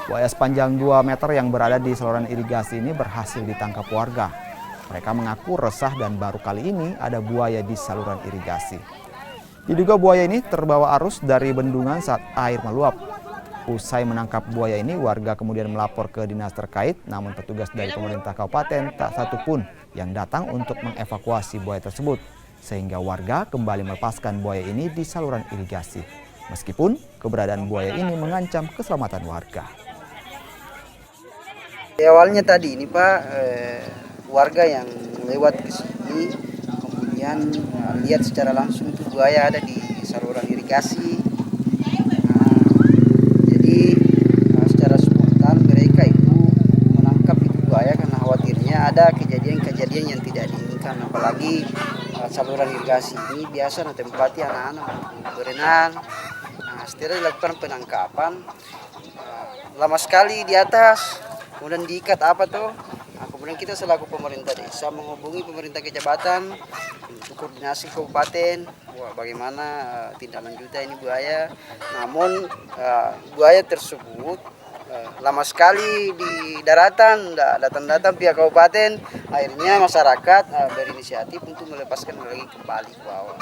Buaya sepanjang 2 meter yang berada di saluran irigasi ini berhasil ditangkap warga. Mereka mengaku resah dan baru kali ini ada buaya di saluran irigasi. Diduga buaya ini terbawa arus dari bendungan saat air meluap. Usai menangkap buaya ini, warga kemudian melapor ke dinas terkait, namun petugas dari pemerintah kabupaten tak satupun yang datang untuk mengevakuasi buaya tersebut, sehingga warga kembali melepaskan buaya ini di saluran irigasi. Meskipun keberadaan buaya ini mengancam keselamatan warga. Awalnya tadi ini Pak, warga yang lewat ke sini kemudian lihat secara langsung itu buaya ada di saluran irigasi. Jadi secara spontan mereka itu menangkap itu buaya karena khawatirnya ada kejadian-kejadian yang tidak diinginkan, apalagi saluran irigasi ini biasa ditempati anak-anak berenang. Setelah dilakukan penangkapan, lama sekali di atas, kemudian diikat kemudian kita selaku pemerintah desa menghubungi pemerintah kecamatan untuk koordinasi kabupaten, bagaimana tindak lanjutnya ini buaya. Namun buaya tersebut lama sekali di daratan, datang-datang pihak kabupaten, akhirnya masyarakat berinisiatif untuk melepaskan lagi kembali ke bawah.